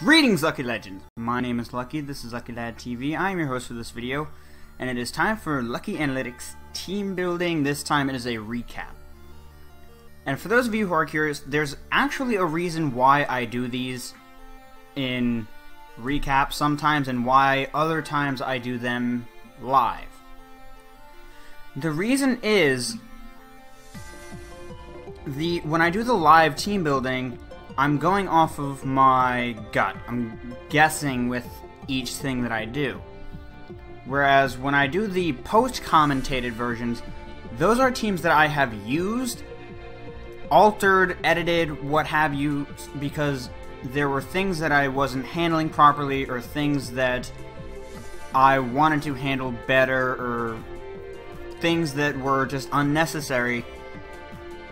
Greetings, Lucky Legends! My name is Lucky, this is Lucky Lad TV, I am your host for this video, and it is time for Lucky Analytics Team Building. This time it is a recap. And for those of you who are curious, there's actually a reason why I do these in recap sometimes, and why other times I do them live. The reason is, when I do the live team building, I'm going off of my gut. I'm guessing with each thing that I do. Whereas when I do the post-commentated versions, those are teams that I have used, altered, edited, what have you, because there were things that I wasn't handling properly, or things that I wanted to handle better, or things that were just unnecessary.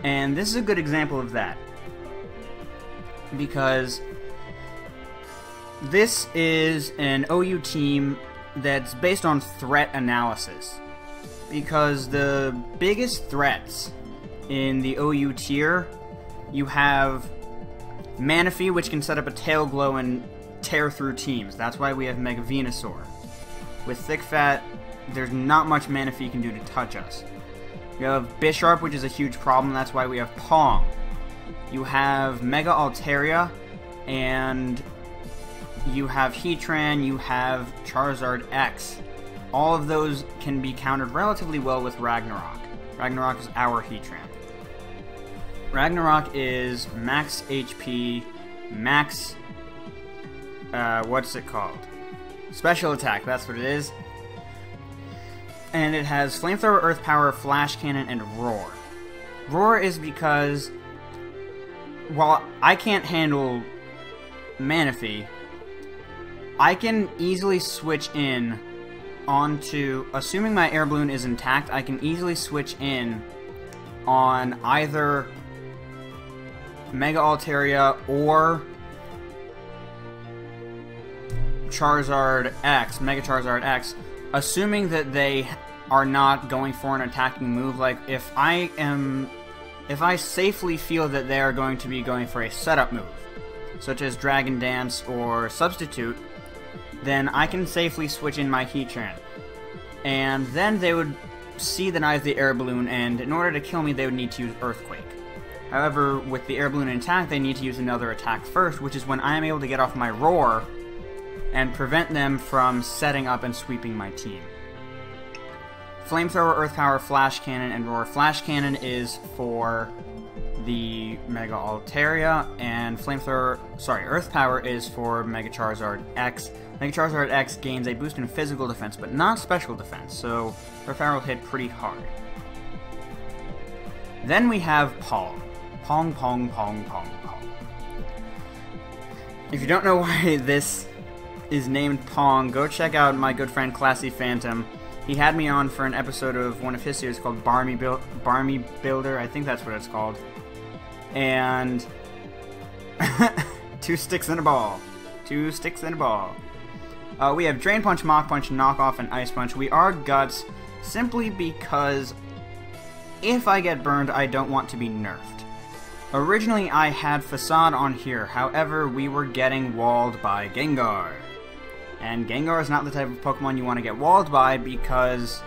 And this is a good example of that, because this is an OU team that's based on threat analysis. Because the biggest threats in the OU tier, you have Manaphy, which can set up a tail glow and tear through teams. That's why we have Mega Venusaur. With Thick Fat, there's not much Manaphy can do to touch us. You have Bisharp, which is a huge problem. That's why we have Pong. You have Mega Altaria, and you have Heatran, you have Charizard X. All of those can be countered relatively well with Ragnarok. Ragnarok is our Heatran. Ragnarok is max HP, max... what's it called? Special attack, that's what it is. And it has Flamethrower, Earth Power, Flash Cannon, and Roar. Roar is because, while I can't handle Manaphy, I can easily switch in onto, assuming my Air Balloon is intact, I can easily switch in on either Mega Altaria or Charizard X, Mega Charizard X, assuming that they are not going for an attacking move. Like, if I safely feel that they are going to be going for a setup move, such as Dragon Dance or Substitute, then I can safely switch in my Heatran. And then they would see that I have the Air Balloon, and in order to kill me, they would need to use Earthquake. However, with the Air Balloon intact, they need to use another attack first, which is when I am able to get off my Roar and prevent them from setting up and sweeping my team. Flamethrower, Earth Power, Flash Cannon, and Roar. Flash Cannon is for the Mega Altaria, and Earth Power is for Mega Charizard X. Mega Charizard X gains a boost in physical defense, but not special defense, so Earth Power will hit pretty hard. Then we have Pong. Pong, Pong, Pong, Pong, Pong. If you don't know why this is named Pong, go check out my good friend Classy Phantom. He had me on for an episode of one of his series called Barmy Builder, I think that's what it's called. And 2 sticks in a ball. 2 sticks in a ball. We have Drain Punch, Mach Punch, Knock Off, and Ice Punch. We are Guts simply because if I get burned, I don't want to be nerfed. Originally, I had Facade on here, however, we were getting walled by Gengar. And Gengar is not the type of Pokemon you want to get walled by because,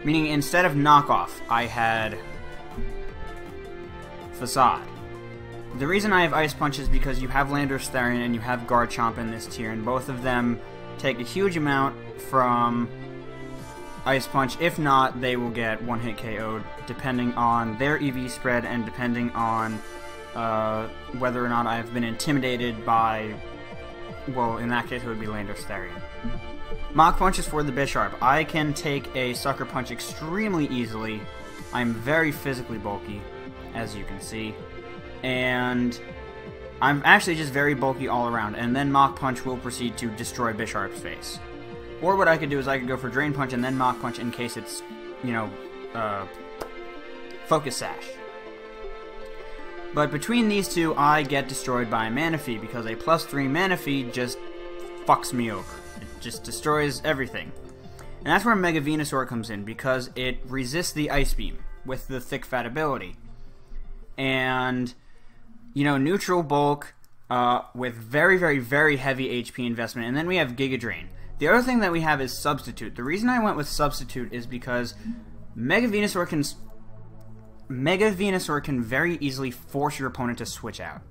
meaning instead of Knock Off, I had Facade. The reason I have Ice Punch is because you have Landorus Therian and you have Garchomp in this tier, and both of them take a huge amount from Ice Punch. If not, they will get one-hit KO'd, depending on their EV spread and depending on whether or not I've been intimidated by, well, in that case it would be Landorus Therian. Mach Punch is for the Bisharp. I can take a Sucker Punch extremely easily. I'm very physically bulky, as you can see, and I'm actually just very bulky all around, and then Mach Punch will proceed to destroy Bisharp's face. Or what I could do is I could go for Drain Punch and then Mach Punch in case it's, you know, Focus Sash. But between these two, I get destroyed by Manaphy, because a +3 Manaphy just fucks me over. It just destroys everything. And that's where Mega Venusaur comes in, because it resists the Ice Beam with the Thick Fat ability. And, you know, neutral bulk, with very, very, very heavy HP investment. And then we have Giga Drain. The other thing that we have is Substitute. The reason I went with Substitute is because Mega Venusaur can very easily force your opponent to switch out.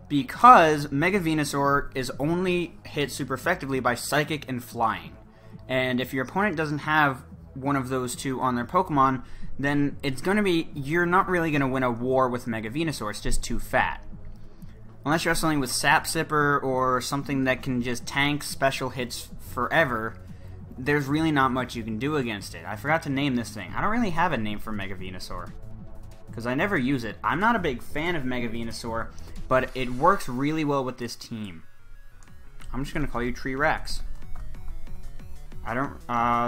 Because Mega Venusaur is only hit super effectively by Psychic and Flying. And if your opponent doesn't have one of those two on their Pokemon, then it's going to be, you're not really going to win a war with Mega Venusaur. It's just too fat. Unless you have something with Sap Sipper or something that can just tank special hits forever, there's really not much you can do against it. I forgot to name this thing. I don't really have a name for Mega Venusaur, because I never use it. I'm not a big fan of Mega Venusaur, but it works really well with this team. I'm just going to call you Tree Rex. I don't,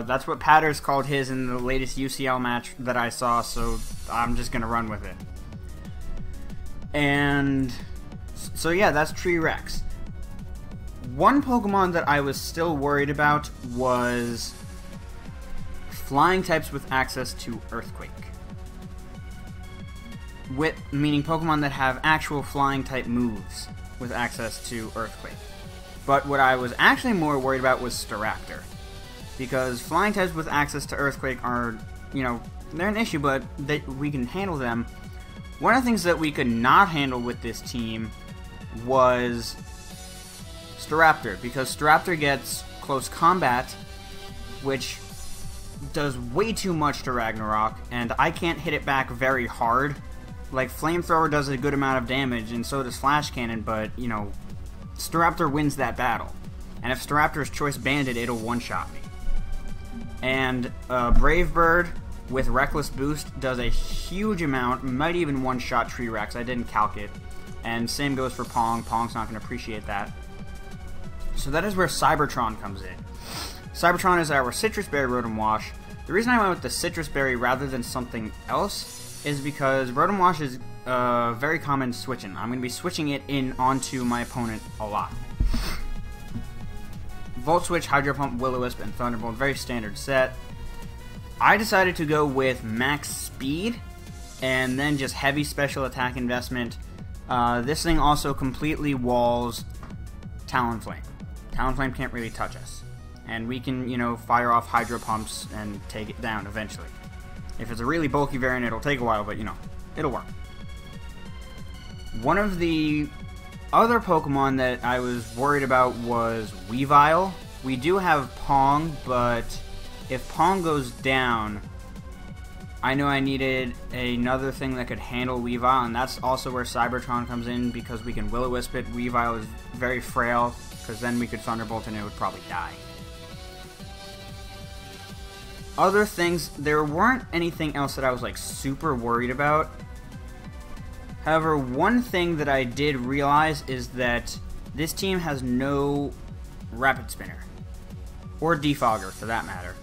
that's what Patters called his in the latest UCL match that I saw, so I'm just going to run with it. And so yeah, that's Tree Rex. One Pokemon that I was still worried about was flying types with access to Earthquake. Meaning Pokemon that have actual flying type moves with access to Earthquake. But what I was actually more worried about was Staraptor. Because flying types with access to Earthquake are, you know, they're an issue, but we can handle them. One of the things that we could not handle with this team was Staraptor, because Staraptor gets close combat, which does way too much to Ragnarok, and I can't hit it back very hard. Like, Flamethrower does a good amount of damage, and so does Flash Cannon, but, you know, Staraptor wins that battle. And if Staraptor is Choice Banded, it'll one-shot me. And Brave Bird with Reckless Boost does a huge amount, might even one-shot Tree Rex. I didn't calc it. And same goes for Pong. Pong's not going to appreciate that. So that is where Cybertron comes in. Cybertron is our Citrus Berry Rotom Wash. The reason I went with the Citrus Berry rather than something else is because Rotom Wash is very common switching. I'm going to be switching it in onto my opponent a lot. Volt Switch, Hydro Pump, Will-O-Wisp, and Thunderbolt, very standard set. I decided to go with max speed and then just heavy special attack investment. This thing also completely walls Talonflame. Talonflame can't really touch us. And we can, you know, fire off Hydro Pumps and take it down eventually. If it's a really bulky variant, it'll take a while, but, you know, it'll work. One of the other Pokemon that I was worried about was Weavile. We do have Pong, but if Pong goes down, I know I needed another thing that could handle Weavile, and that's also where Cybertron comes in, because we can Will-O-Wisp it. Weavile is very frail, because then we could Thunderbolt and it would probably die. Other things, there weren't anything else that I was like super worried about. However, one thing that I did realize is that this team has no Rapid Spinner. Or Defogger, for that matter.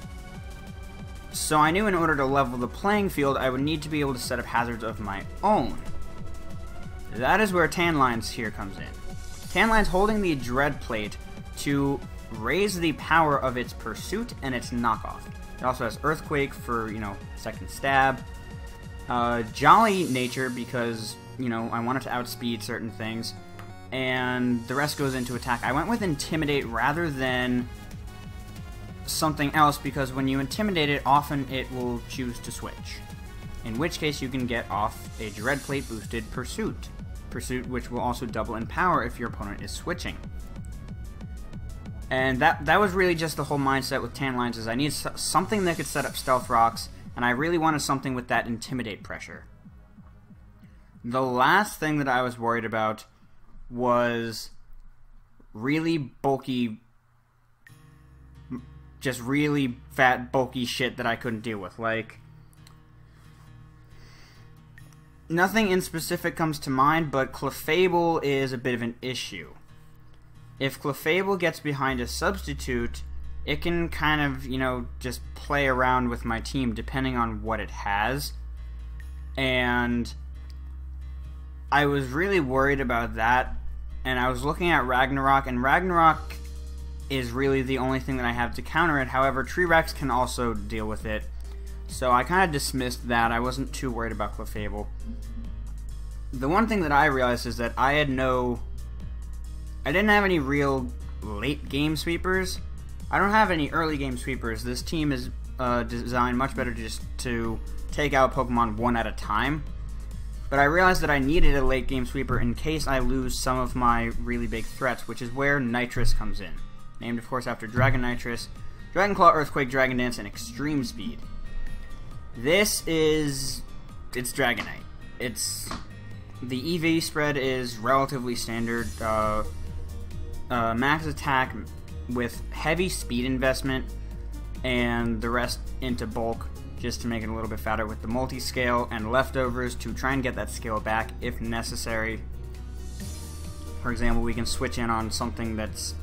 So I knew in order to level the playing field, I would need to be able to set up hazards of my own. That is where Tanlines here comes in. Tanline's holding the Dread Plate to raise the power of its Pursuit and its Knockoff. It also has Earthquake for, you know, second stab. Jolly Nature because, you know, I wanted to outspeed certain things. And the rest goes into attack. I went with Intimidate rather than something else because when you Intimidate it, often it will choose to switch. In which case you can get off a Dread Plate boosted Pursuit. Pursuit which will also double in power if your opponent is switching. And that was really just the whole mindset with Tanlines, is I need something that could set up Stealth Rocks, and I really wanted something with that Intimidate pressure. The last thing that I was worried about was really bulky, just really fat, bulky shit that I couldn't deal with. Like, nothing in specific comes to mind, but Clefable is a bit of an issue. If Clefable gets behind a substitute, it can kind of, you know, just play around with my team depending on what it has. And I was really worried about that. And I was looking at Ragnarok, and Ragnarok is really the only thing that I have to counter it. However, Tree Rex can also deal with it. So I kind of dismissed that. I wasn't too worried about Clefable. The one thing that I realized is that I had no I didn't have any real late game sweepers. I don't have any early game sweepers. This team is designed much better just to take out Pokemon one at a time. But I realized that I needed a late game sweeper in case I lose some of my really big threats, which is where Nitrous comes in. Named, of course, after Dragon Nitrous, Dragon Claw, Earthquake, Dragon Dance, and Extreme Speed. It's Dragonite. The EV spread is relatively standard. Max attack with heavy speed investment, and the rest into bulk just to make it a little bit fatter with the multi-scale and leftovers to try and get that scale back if necessary. For example, we can switch in on something that's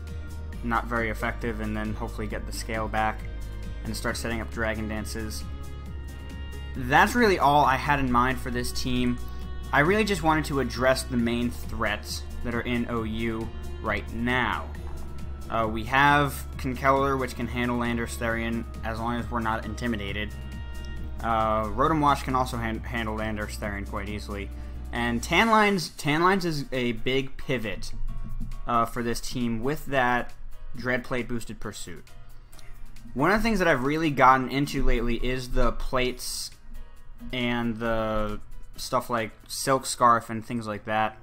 not very effective and then hopefully get the scale back and start setting up Dragon Dances. That's really all I had in mind for this team. I really just wanted to address the main threats that are in OU right now. We have Conkeldurr, which can handle Landorus Therian as long as we're not intimidated. Rotom Wash can also handle Landorus Therian quite easily. And Tanlines is a big pivot for this team with that Dreadplate boosted Pursuit. One of the things that I've really gotten into lately is the plates and the stuff like Silk Scarf and things like that.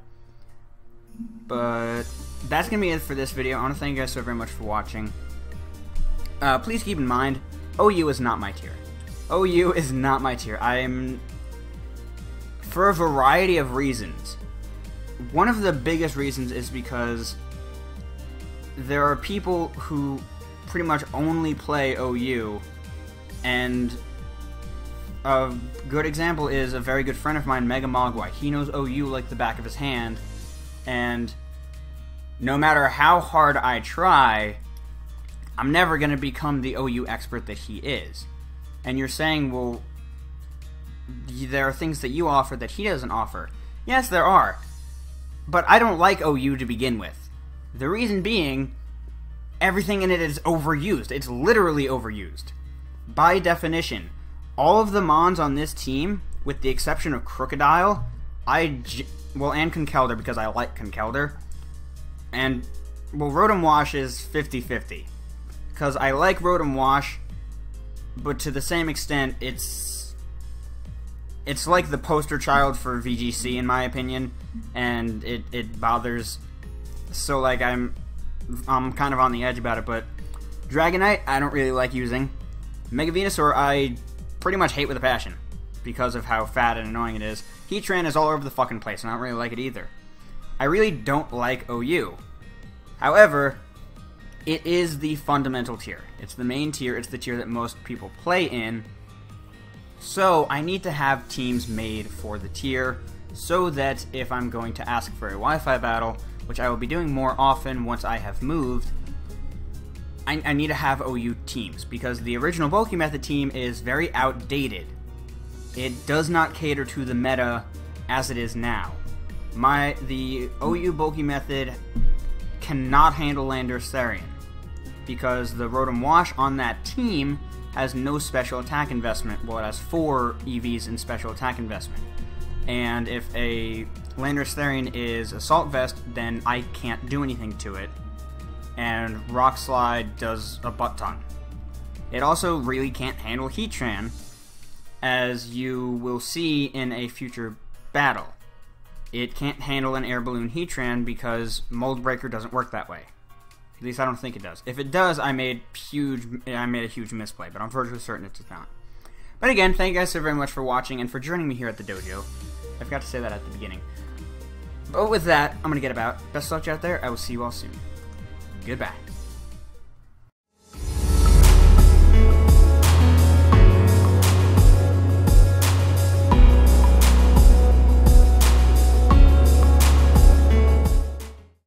But that's going to be it for this video. I want to thank you guys so very much for watching. Please keep in mind, OU is not my tier. OU is not my tier. For a variety of reasons. One of the biggest reasons is because there are people who pretty much only play OU, and a good example is a very good friend of mine, Mega Mogwai. He knows OU like the back of his hand, and no matter how hard I try, I'm never going to become the OU expert that he is. And you're saying, well, there are things that you offer that he doesn't offer. Yes, there are. But I don't like OU to begin with. The reason being, everything in it is overused. It's literally overused. By definition, all of the Mons on this team, with the exception of Crocodile, and Conkeldurr, because I like Conkeldurr, and, well, Rotom Wash is 50-50. Because I like Rotom Wash, but to the same extent, it's like the poster child for VGC, in my opinion, and it bothers. So, like, I'm kind of on the edge about it, but Dragonite, I don't really like using. Mega Venusaur, I pretty much hate with a passion, because of how fat and annoying it is. Heatran is all over the fucking place, and I don't really like it either. I really don't like OU. However, it is the fundamental tier. It's the main tier, it's the tier that most people play in. So I need to have teams made for the tier, so that if I'm going to ask for a Wi-Fi battle, which I will be doing more often once I have moved, I need to have OU teams, because the original Bulky Method team is very outdated. It does not cater to the meta as it is now. The OU Bulky Method cannot handle Landorus Therian, because the Rotom Wash on that team has no special attack investment. Well, it has 4 EVs in special attack investment. And if a Landorus Therian is Assault Vest, then I can't do anything to it. And Rock Slide does a butt ton. It also really can't handle Heatran, as you will see in a future battle. It can't handle an Air Balloon Heatran because Mold Breaker doesn't work that way. At least I don't think it does. If it does, I made a huge misplay, but I'm virtually certain it does not. But again, thank you guys so very much for watching and for joining me here at the dojo. I forgot to say that at the beginning. But with that, I'm going to get about. Best of luck out there. I will see you all soon. Goodbye.